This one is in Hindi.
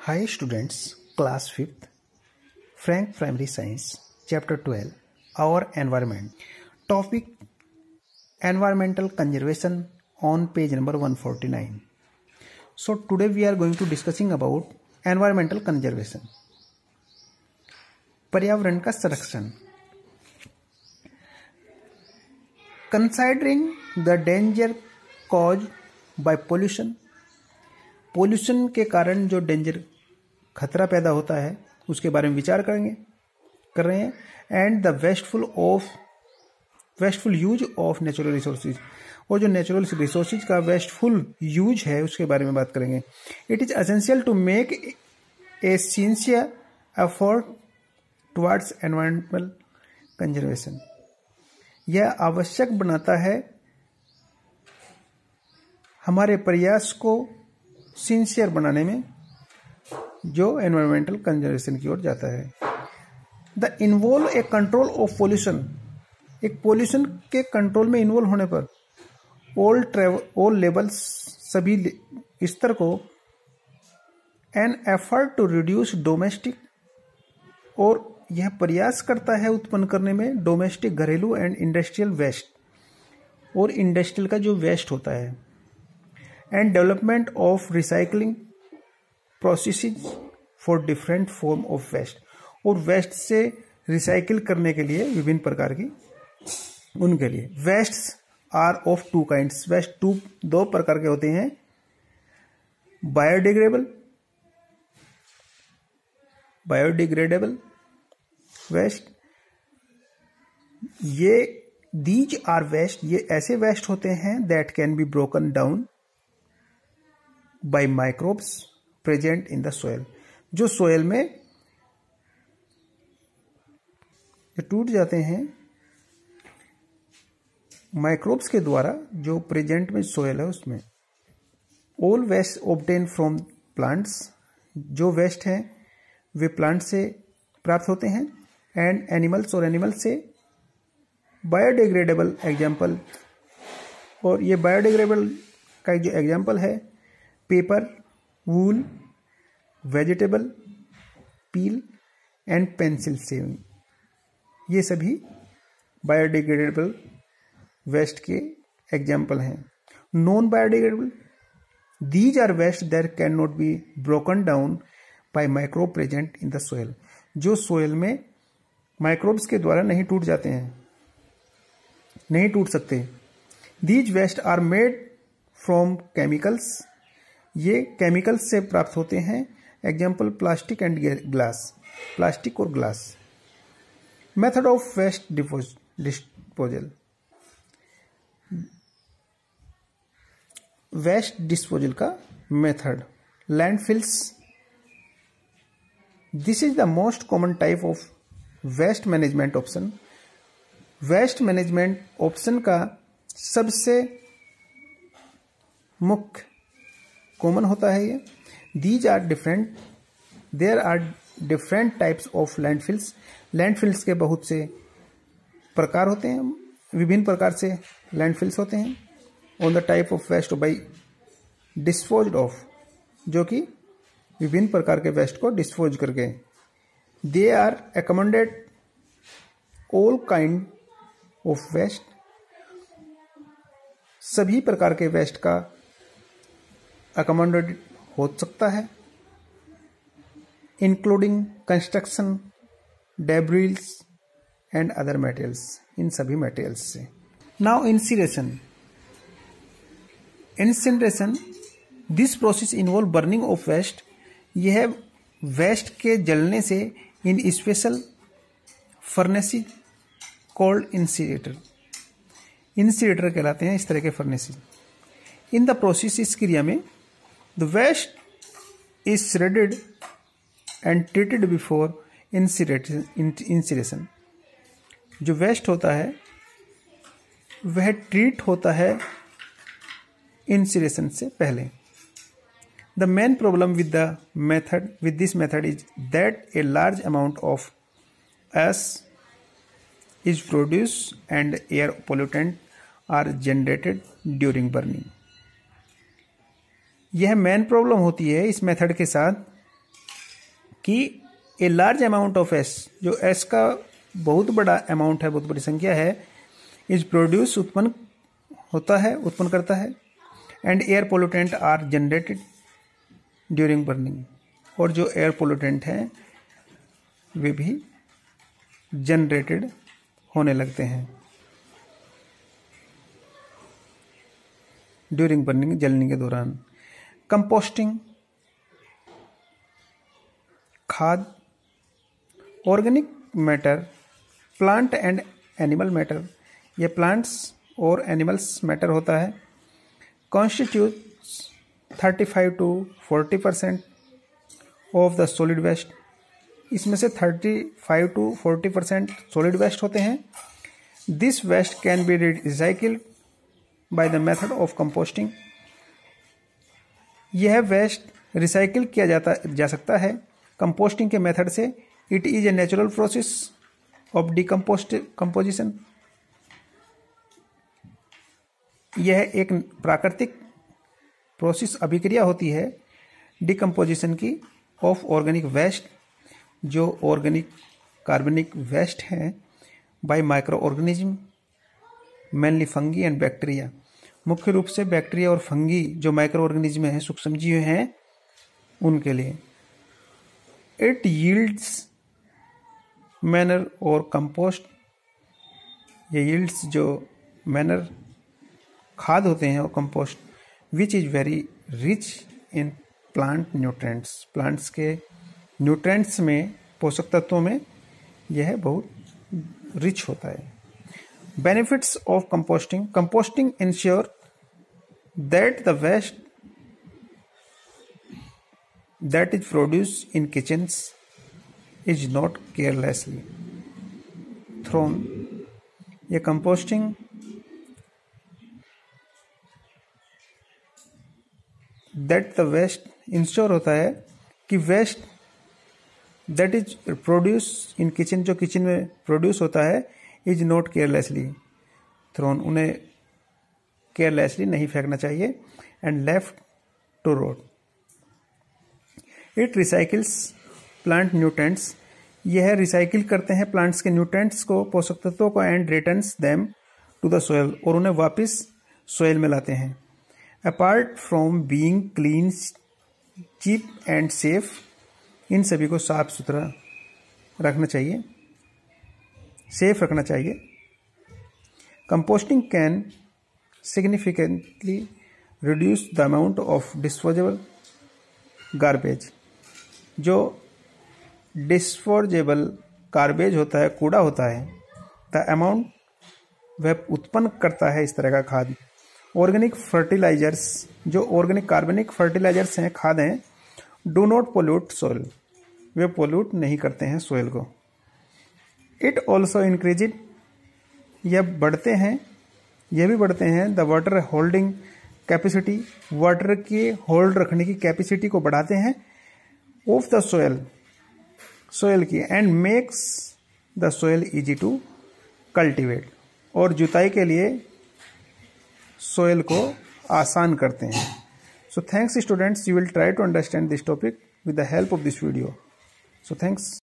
Hi students, class 5th, Frank Primary Science, chapter 12, Our Environment. Topic Environmental Conservation on page number 149. So today we are going to discussing about environmental conservation. पर्यावरण का संरक्षण. Considering the danger caused by pollution. Pollution के कारण जो डेंजर खतरा पैदा होता है उसके बारे में विचार कर रहे हैं. And the wasteful use of natural resources, और जो नेचुरल रिसोर्सेज का वेस्टफुल यूज है उसके बारे में बात करेंगे. It is essential to make a sincere effort towards environmental conservation. यह आवश्यक बनाता है हमारे प्रयास को सिंसियर बनाने में जो एनवायरमेंटल कंजर्वेशन की ओर जाता है. The involve a control of pollution, एक पोल्यूशन के कंट्रोल में इन्वॉल्व होने पर ऑल लेवल्स, सभी स्तर को, an effort to reduce domestic, और यह प्रयास करता है उत्पन्न करने में डोमेस्टिक, घरेलू एंड इंडस्ट्रियल वेस्ट, और इंडस्ट्रियल का जो वेस्ट होता है. And development of recycling processes for different form of waste, और वेस्ट से रिसाइकिल करने के लिए विभिन्न प्रकार की उनके लिए. Waste are of two kinds, waste दो प्रकार के होते हैं. Biodegradable waste, these are waste, ये ऐसे वेस्ट होते हैं that can be broken down by microbes present in the soil, जो सोयल में टूट जाते हैं माइक्रोब्स के द्वारा, जो प्रेजेंट में सोयल है उसमें. All waste obtain from plants, जो वेस्ट हैं वे प्लांट से प्राप्त होते हैं. एंड एनिमल्स, और एनिमल से. बायोडिग्रेडेबल एग्जाम्पल, और ये बायोडिग्रेडेबल का जो एग्जाम्पल है paper, wool, vegetable peel and pencil shaving, ये सभी बायोडिग्रेडेबल वेस्ट के एग्जाम्पल हैं. Non biodegradable, these are waste that can not be broken down by microbe present in the soil, जो सोयल में माइक्रोब्स के द्वारा नहीं टूट सकते. These waste are made from chemicals, ये केमिकल्स से प्राप्त होते हैं. Example plastic and glass, plastic और glass. Method of waste disposal, waste disposal का method. Landfills, this is the most common type of waste management option. Waste management option का सबसे मुख्य कॉमन होता है ये. There are different types of landfills, landfills के बहुत से प्रकार होते हैं, विभिन्न प्रकार से लैंडफिल्स होते हैं. On the type of waste by disposed of, जो कि विभिन्न प्रकार के वेस्ट को डिस्पोज करके. They are accommodate all kind of waste, सभी प्रकार के वेस्ट का अकोमोडेट हो सकता है. Including construction debris and other materials, इन सभी मटेरियल्स से. Now incineration, this process involve burning of waste, यह वेस्ट के जलने से in special furnaces called incinerator कहलाते हैं इस तरह के फर्नेसेस. इन द प्रोसेस, इस क्रिया में the waste is shredded and treated before incineration, जो वेस्ट होता है वह ट्रीट होता है इंसिनरेशन से पहले. The main problem with this method is that a large amount of ash is produced and air pollutants are generated during burning. यह मेन प्रॉब्लम होती है इस मेथड के साथ कि a large amount of S, जो एस का बहुत बड़ा अमाउंट है, बहुत बड़ी संख्या है, इज प्रोड्यूस उत्पन्न करता है, and air pollutant are generated during burning, और जो एयर पोल्यूटेंट हैं वे भी जनरेटेड होने लगते हैं ड्यूरिंग बर्निंग, जलने के दौरान। कंपोस्टिंग, खाद, organic matter, plant and animal matter, ये प्लांट्स और एनिमल्स मैटर होता है, constitutes 35 to 40% of the solid waste, इसमें से 35 to 40% सॉलिड वेस्ट होते हैं। This waste can be recycled by the method of composting, यह वेस्ट रिसाइकिल किया जा सकता है कंपोस्टिंग के मेथड से। It is a natural process of decomposition, यह एक प्राकृतिक प्रोसेस अभिक्रिया होती है डिकम्पोजिशन की ऑफ ऑर्गेनिक वेस्ट, जो ऑर्गेनिक कार्बनिक वेस्ट हैं, bye micro organism mainly fungi and bacteria, मुख्य रूप से बैक्टीरिया और फंगी जो माइक्रो ऑर्गेनिज्म हैं, सूक्ष्मजीव हैं, उनके लिए। इट यील्ड्स मैनर और कंपोस्ट, ये यील्ड्स जो मैनर खाद होते हैं और compost, which is very rich in plant nutrients, plants के न्यूट्रेंट्स में, पोषक तत्वों में यह बहुत रिच होता है। Benefits of composting, composting ensure that the waste that is produced in kitchens is not carelessly thrown, ये composting that the waste ensure होता है कि waste that is produce in kitchen, जो किचन में प्रोड्यूस होता है, इज नॉट केयरलेसली थ्रोन, उन्हें केयरलेसली नहीं फेंकना चाहिए, and left to road. It recycles plant nutrients, यह रिसाइकिल करते हैं प्लांट्स के न्यूट्रेंट्स को, पोषक तत्वों को, and returns them to the soil, और उन्हें वापस सोयल में लाते हैं। Apart from being clean, cheap and safe, इन सभी को साफ सुथरा रखना चाहिए, सेफ रखना चाहिए। Composting can significantly reduce the amount of disposable garbage, जो डिस्पोजेबल गार्बेज होता है, कूड़ा होता है, द अमाउंट वह उत्पन्न करता है इस तरह का खाद। ऑर्गेनिक फर्टिलाइजर्स, जो ऑर्गेनिक कार्बनिक फर्टिलाइजर्स हैं, खाद हैं, do not pollute soil, way pollute नहीं करते हैं सोइल को। इट ऑल्सो इंक्रीज, यह भी बढ़ते हैं the water holding capacity, water के होल्ड रखने की कैपेसिटी को बढ़ाते हैं, ऑफ द सोयल की, and makes the soil easy to cultivate, और जुताई के लिए सोयल को आसान करते हैं। So thanks students, you will try to understand this topic with the help of this video. So thanks.